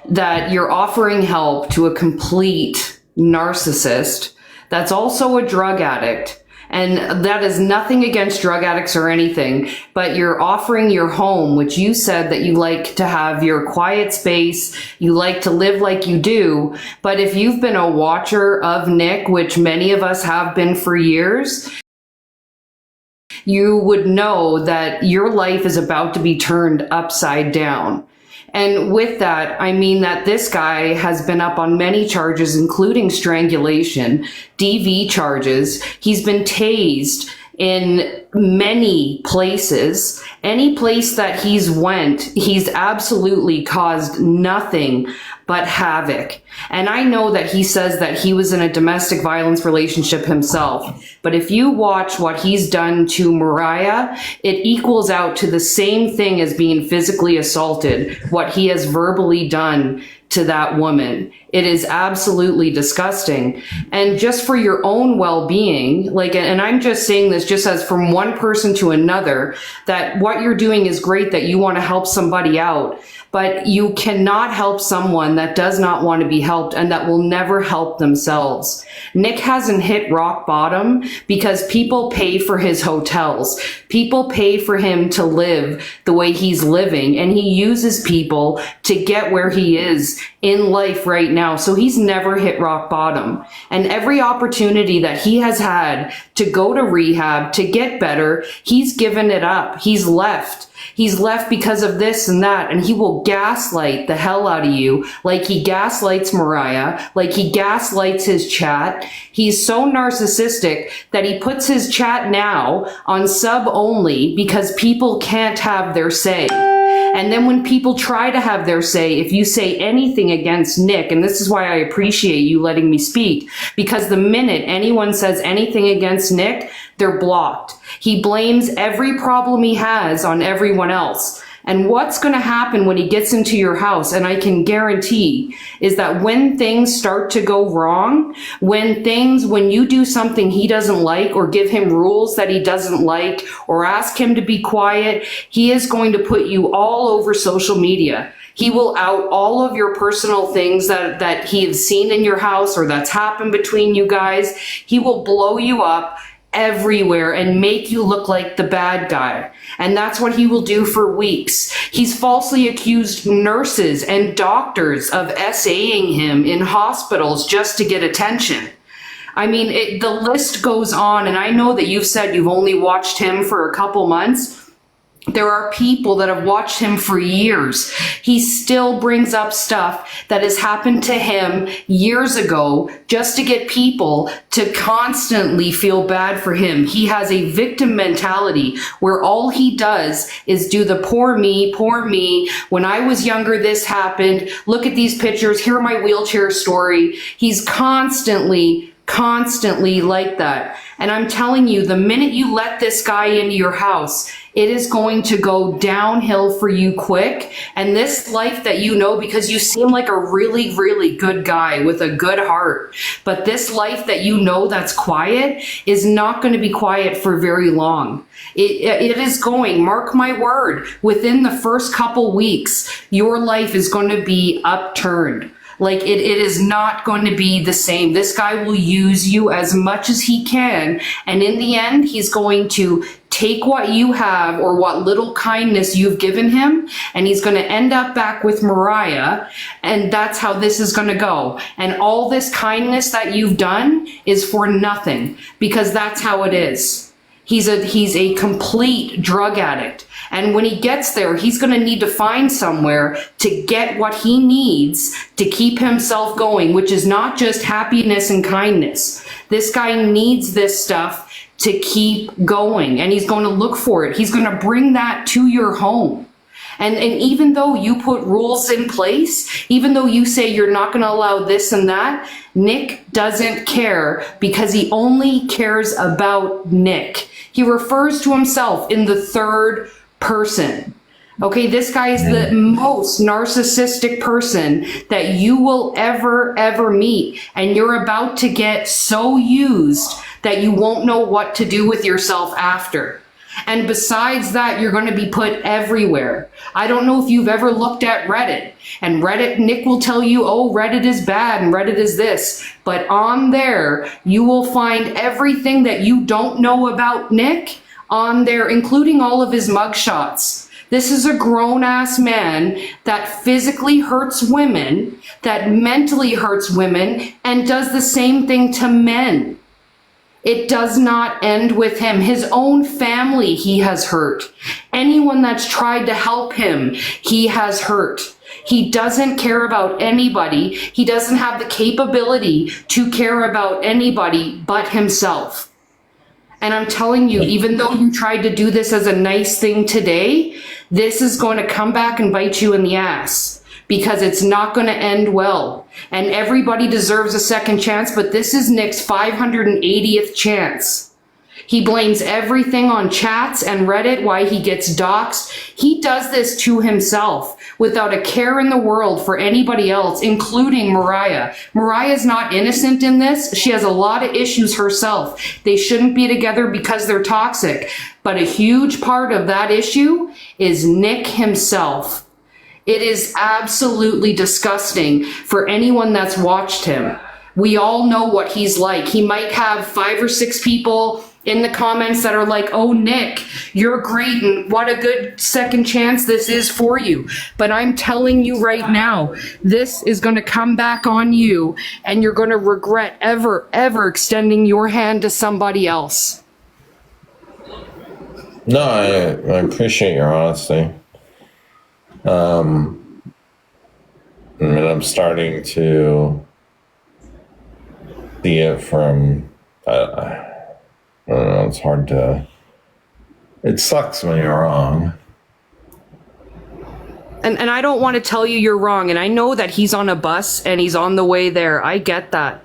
that you're offering help to a complete narcissist that's also a drug addict. And that is nothing against drug addicts or anything, but you're offering your home, which you said that you like to have your quiet space, you like to live like you do. But if you've been a watcher of Nick, which many of us have been for years, you would know that your life is about to be turned upside down. And with that, I mean that this guy has been up on many charges, including strangulation, DV charges. He's been tased in many places. Any place that he's went, he's absolutely caused nothing but havoc. And I know that he says that he was in a domestic violence relationship himself. But if you watch what he's done to Mariah, it equals out to the same thing as being physically assaulted, what he has verbally done to that woman. It is absolutely disgusting. And just for your own well-being, and I'm just saying this just as from one person to another, that what you're doing is great, that you want to help somebody out, but you cannot help someone that does not want to be helped and that will never help themselves. Nick hasn't hit rock bottom because people pay for his hotels. People pay for him to live the way he's living, and he uses people to get where he is in life right now. So he's never hit rock bottom. And every opportunity that he has had to go to rehab, to get better, he's given it up. He's left. He's left because of this and that, and he will gaslight the hell out of you like he gaslights Mariah, like he gaslights his chat. He's so narcissistic that he puts his chat now on sub only because people can't have their say. And then when people try to have their say, if you say anything against Nick, and this is why I appreciate you letting me speak, because the minute anyone says anything against Nick, they're blocked. He blames every problem he has on everyone else. And what's going to happen when he gets into your house, and I can guarantee, is that when things start to go wrong, when you do something he doesn't like, or give him rules that he doesn't like, or ask him to be quiet, he is going to put you all over social media. He will out all of your personal things that he has seen in your house or that's happened between you guys. He will blow you up everywhere and make you look like the bad guy. And that's what he will do for weeks. He's falsely accused nurses and doctors of SAing him in hospitals just to get attention. I mean, the list goes on, and I know that you've said you've only watched him for a couple months. There are people that have watched him for years. He still brings up stuff that has happened to him years ago just to get people to constantly feel bad for him. He has a victim mentality where all he does is do the poor me, when I was younger this happened, look at these pictures, hear my wheelchair story. He's constantly like that. And I'm telling you, the minute you let this guy into your house, it is going to go downhill for you quick. And this life that you know, because you seem like a really, really good guy with a good heart, but this life that you know that's quiet is not going to be quiet for very long. It is going, mark my word, within the first couple weeks, your life is going to be upturned. Like it is not going to be the same. This guy will use you as much as he can. And in the end, he's going to take what you have or what little kindness you've given him, and he's going to end up back with Mariah. And that's how this is going to go. And all this kindness that you've done is for nothing, because that's how it is. He's a complete drug addict. And when he gets there, he's going to need to find somewhere to get what he needs to keep himself going, which is not just happiness and kindness. This guy needs this stuff to keep going, and he's going to look for it. He's going to bring that to your home. And even though you put rules in place, even though you say you're not going to allow this and that, Nick doesn't care, because he only cares about Nick. He refers to himself in the third person. Okay, this guy is the most narcissistic person that you will ever meet. And you're about to get so used that you won't know what to do with yourself after. And besides that, you're going to be put everywhere. I don't know if you've ever looked at Reddit. And Reddit, Nick will tell you, oh, Reddit is bad and Reddit is this. But on there, you will find everything that you don't know about Nick on there, including all of his mugshots. This is a grown-ass man that physically hurts women, that mentally hurts women, and does the same thing to men. It does not end with him. His own family he has hurt. Anyone that's tried to help him, he has hurt. He doesn't care about anybody. He doesn't have the capability to care about anybody but himself. And I'm telling you, even though you tried to do this as a nice thing today, this is going to come back and bite you in the ass, because it's not going to end well. And everybody deserves a second chance, but this is Nick's 580th chance. He blames everything on chats and Reddit, why he gets doxxed. He does this to himself without a care in the world for anybody else, including Mariah. Mariah's not innocent in this. She has a lot of issues herself. They shouldn't be together because they're toxic. But a huge part of that issue is Nick himself. It is absolutely disgusting for anyone that's watched him. We all know what he's like. He might have 5 or 6 people in the comments that are like, oh, Nick, you're great and what a good second chance this is for you. But I'm telling you right now, this is going to come back on you and you're going to regret ever extending your hand to somebody else. No, I appreciate your honesty. I mean, I'm starting to see it from, I don't know, it's hard to, it sucks when you're wrong. And I don't want to tell you you're wrong. And I know that he's on a bus and he's on the way there. I get that.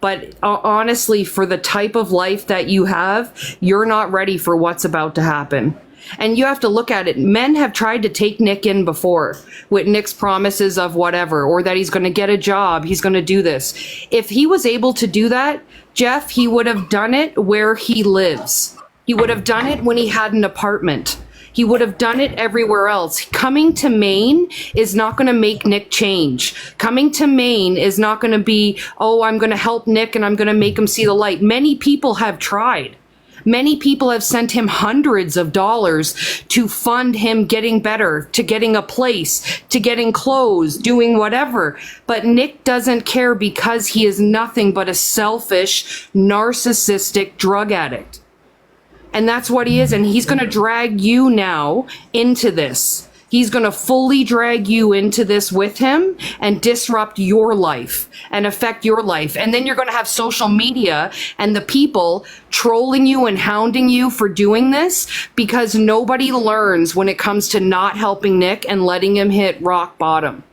But honestly, for the type of life that you have, you're not ready for what's about to happen. And you have to look at it. Men have tried to take Nick in before with Nick's promises of whatever, or that he's going to get a job, he's going to do this. If he was able to do that, Jeff, he would have done it where he lives. He would have done it when he had an apartment. He would have done it everywhere else. Coming to Maine is not going to make Nick change. Coming to Maine is not going to be, oh, I'm going to help Nick and I'm going to make him see the light. Many people have tried. Many people have sent him hundreds of dollars to fund him getting better, to getting a place, to getting clothes, doing whatever. But Nick doesn't care because he is nothing but a selfish, narcissistic drug addict. And that's what he is. And he's going to drag you now into this. He's going to fully drag you into this with him and disrupt your life and affect your life. And then you're going to have social media and the people trolling you and hounding you for doing this, because nobody learns when it comes to not helping Nick and letting him hit rock bottom.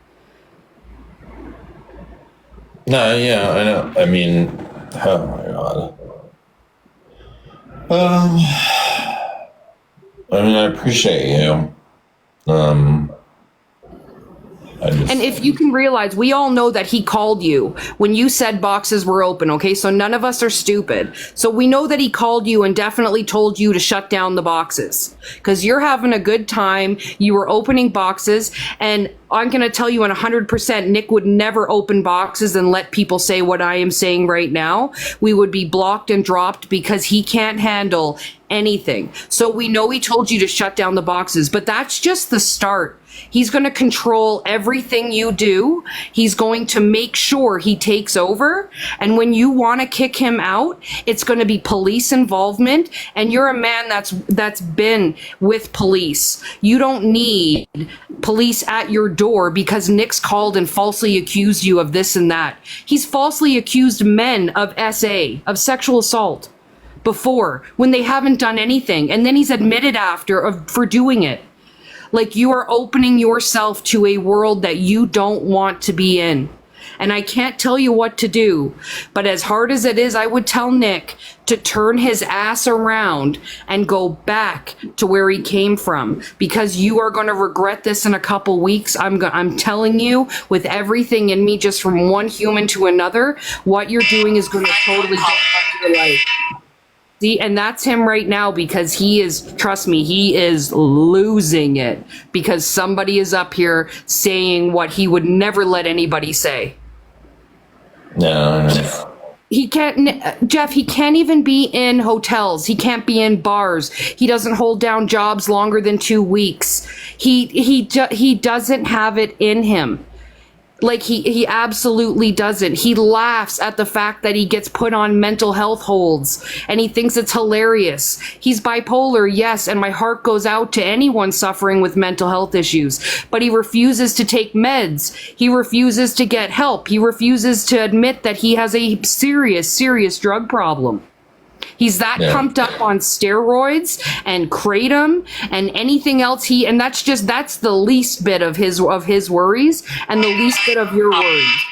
No, yeah, I know. I mean, oh my God. I mean, I appreciate you. And if you can realize, we all know that he called you when you said boxes were open, okay? So none of us are stupid. So we know that he called you and definitely told you to shut down the boxes because you're having a good time. You were opening boxes, and I'm going to tell you 100%, Nick would never open boxes and let people say what I am saying right now. We would be blocked and dropped because he can't handle anything. So we know he told you to shut down the boxes, but that's just the start. He's going to control everything you do. He's going to make sure he takes over. And when you want to kick him out, it's going to be police involvement. And you're a man that's been with police. You don't need police at your door because Nick's called and falsely accused you of this and that. He's falsely accused men of SA, of sexual assault before when they haven't done anything. And then he's admitted for doing it. Like, you are opening yourself to a world that you don't want to be in. And I can't tell you what to do, but as hard as it is, I would tell Nick to turn his ass around and go back to where he came from, because you are going to regret this in a couple weeks. I'm telling you, with everything in me, just from one human to another, what you're doing is going to totally disrupt your life. See, and that's him right now because he is, trust me, he is losing it because somebody is up here saying what he would never let anybody say. No. He can't, Jeff, he can't even be in hotels. He can't be in bars. He doesn't hold down jobs longer than 2 weeks. He doesn't have it in him. Like he absolutely doesn't. He laughs at the fact that he gets put on mental health holds and he thinks it's hilarious. He's bipolar, yes, and my heart goes out to anyone suffering with mental health issues, but he refuses to take meds. He refuses to get help. He refuses to admit that he has a serious drug problem. He's that pumped up on steroids and kratom and anything else and that's the least bit of his worries and the least bit of your worries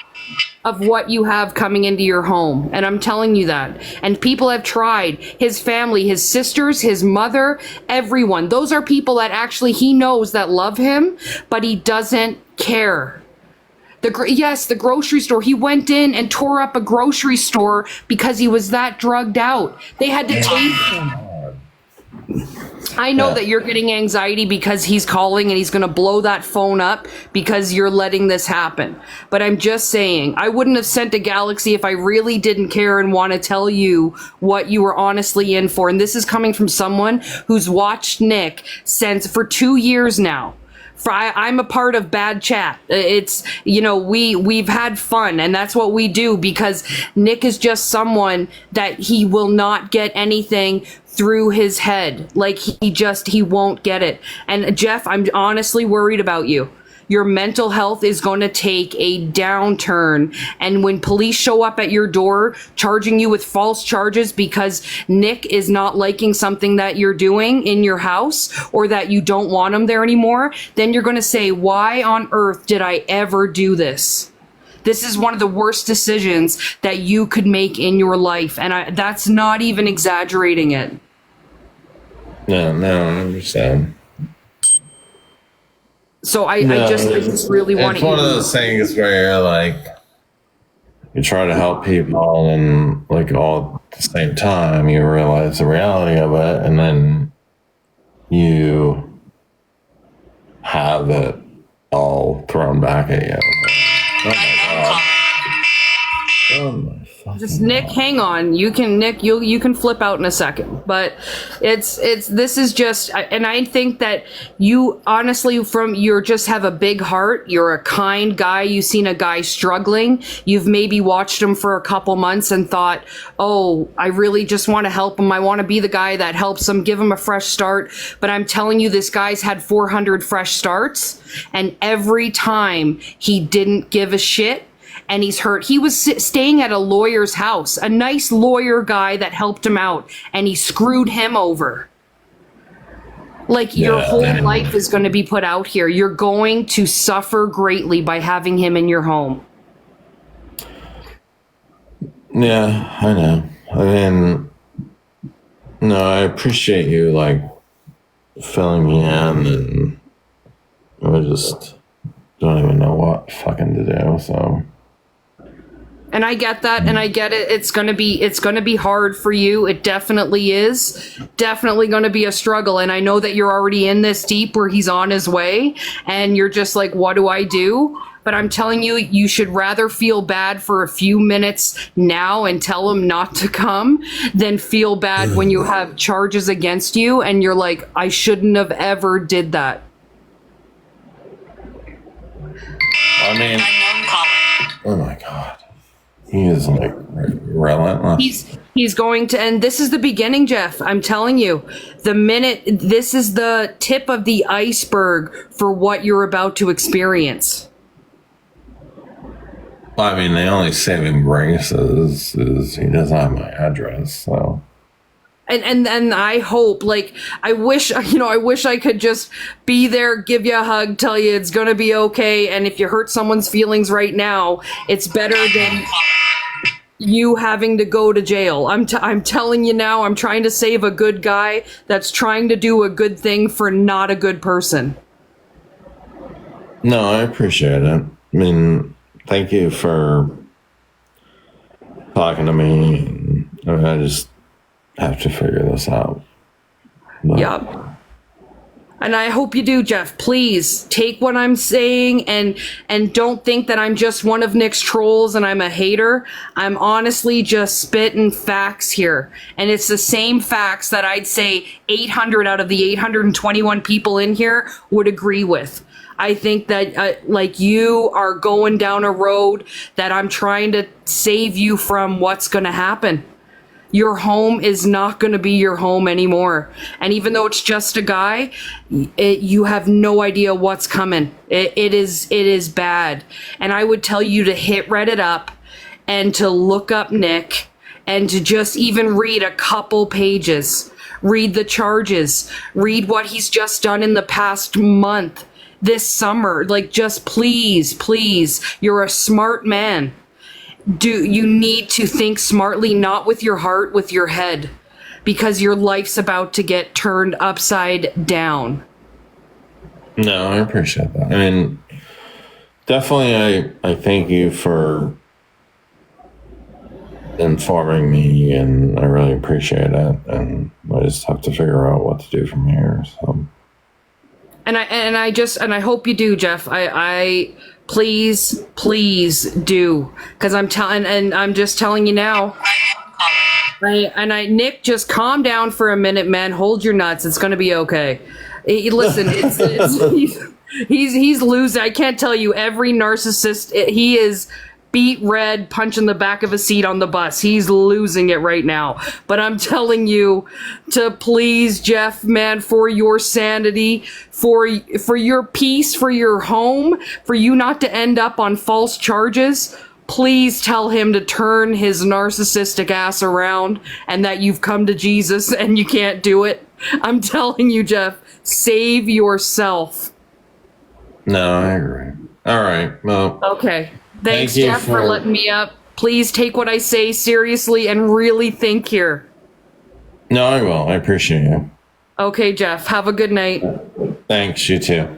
of what you have coming into your home. And I'm telling you that. And people have tried. His family, his sisters, his mother, everyone. Those are people that actually he knows that love him, but he doesn't care. The grocery store. He went in and tore up a grocery store because he was that drugged out. They had to tase him. I know that you're getting anxiety because he's calling and he's going to blow that phone up because you're letting this happen. But I'm just saying, I wouldn't have sent a Galaxy if I really didn't care and want to tell you what you were honestly in for. And this is coming from someone who's watched Nick for 2 years now. I'm a part of Bad Chat. It's, we've had fun and that's what we do because Nick is just someone that he will not get anything through his head. Like he won't get it. And Jeff, I'm honestly worried about you. Your mental health is going to take a downturn. And when police show up at your door charging you with false charges because Nick is not liking something that you're doing in your house or that you don't want him there anymore, then you're going to say, why on earth did I ever do this? This is one of the worst decisions that you could make in your life. And that's not even exaggerating it. No, I understand. So I just really want to. It's one of those things where you're like, you try to help people, and like all at the same time, you realize the reality of it, and then you have it all thrown back at you. Oh my god! Oh my fucking Just Nick, god. hang on. You can flip out in a second. But this is just, and I think that you honestly you just have a big heart. You're a kind guy. You've seen a guy struggling. You've maybe watched him for a couple months and thought, oh, I really just want to help him. I want to be the guy that helps him, give him a fresh start. But I'm telling you, this guy's had 400 fresh starts. And every time he didn't give a shit. And he's hurt. He was staying at a lawyer's house, a nice lawyer guy that helped him out, and he screwed him over. Like, your whole life is going to be put out here. You're going to suffer greatly by having him in your home. Yeah, I know. I mean, no, I appreciate you like filling me in, and I just don't even know what fucking to do. So. And I get that, and I get it. It's gonna be hard for you. It definitely is. Definitely gonna be a struggle. And I know that you're already in this deep where he's on his way, and you're just like, what do I do? But I'm telling you, you should rather feel bad for a few minutes now and tell him not to come than feel bad when you have charges against you and you're like, I shouldn't have ever did that. I mean, oh my god. He is like relentless. He's going to, and this is the beginning, Jeff. I'm telling you, this is the tip of the iceberg for what you're about to experience. I mean, the only saving grace is he doesn't have my address, so. And I hope, like, I wish I could just be there, give you a hug, tell you it's gonna be okay. And if you hurt someone's feelings right now, it's better than you having to go to jail. I'm telling you now, I'm trying to save a good guy that's trying to do a good thing for not a good person. No, I appreciate it. I mean, thank you for talking to me. I mean, have to figure this out. But Yep. And I hope you do, Jeff. Please take what I'm saying and don't think that I'm just one of Nick's trolls and I'm a hater. I'm honestly just spitting facts here. And it's the same facts that I'd say 800 out of the 821 people in here would agree with. I think that like you are going down a road that I'm trying to save you from what's going to happen. Your home is not going to be your home anymore. And even though it's just a guy, you have no idea what's coming. It is bad. And I would tell you to hit Reddit up and to look up Nick and to just even read a couple pages. Read the charges. Read what he's just done in the past month, this summer. Like, just please, please, you're a smart man. You need to think smartly, not with your heart, with your head, because your life's about to get turned upside down. no, I appreciate that. I mean, definitely, I thank you for informing me, and I really appreciate it. And I just have to figure out what to do from here. So, And I hope you do, Jeff. I please, please do, because I'm just telling you now. Nick, just calm down for a minute, man. Hold your nuts. It's gonna be okay. Listen, he's losing. I can't tell you, every narcissist, he is beat red, punching the back of a seat on the bus. He's losing it right now. But I'm telling you to please, Jeff, man, for your sanity, for your peace, for your home, for you not to end up on false charges, please tell him to turn his narcissistic ass around and that you've come to Jesus and you can't do it. I'm telling you, Jeff, save yourself. no, I agree. All right. Well, Okay. Thanks, thank you Jeff, for letting me up. Please take what I say seriously and really think here. no, I will. I appreciate you. Okay, Jeff. Have a good night. Thanks. You too.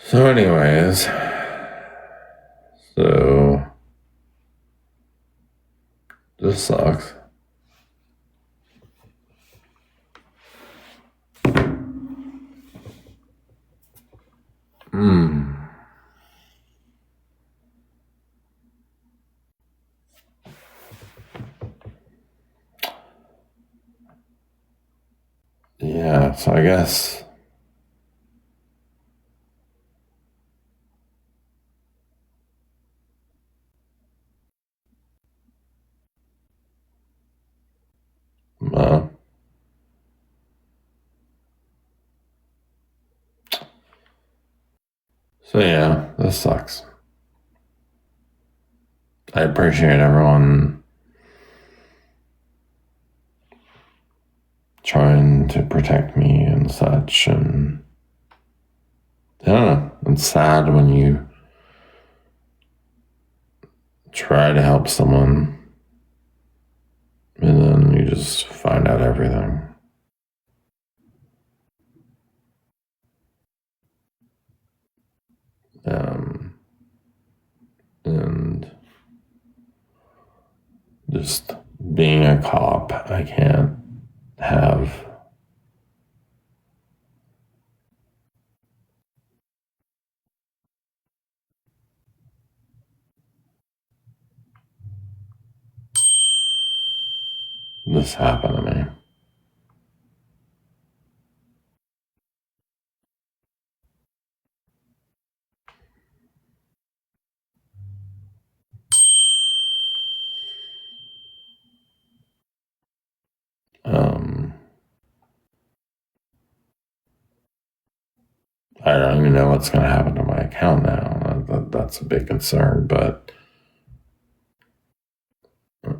So, anyways, so this sucks. Yeah, so I guess uh, so yeah, this sucks. I appreciate everyone trying to protect me and such, and I don't know, it's sad when you try to help someone and then you just find out everything. And just being a cop, I can't have this happen to me. I don't even know what's going to happen to my account now. That's a big concern, but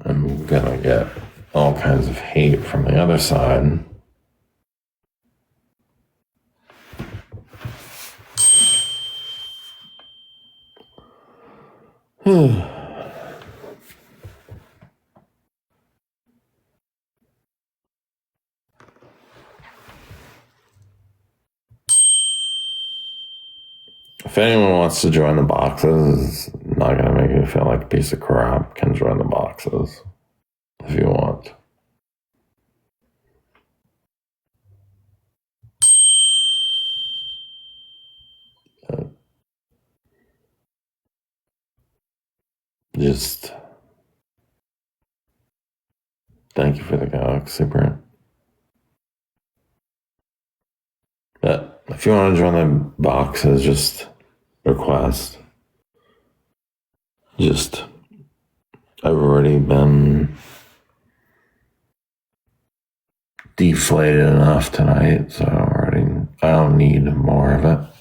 I'm going to get all kinds of hate from the other side. If anyone wants to join the boxes, it's not going to make you feel like a piece of crap, can join the boxes if you want. Just thank you for the galaxy, Brent. But if you want to join the boxes, just request. Just, I've already been deflated enough tonight, so I don't need more of it.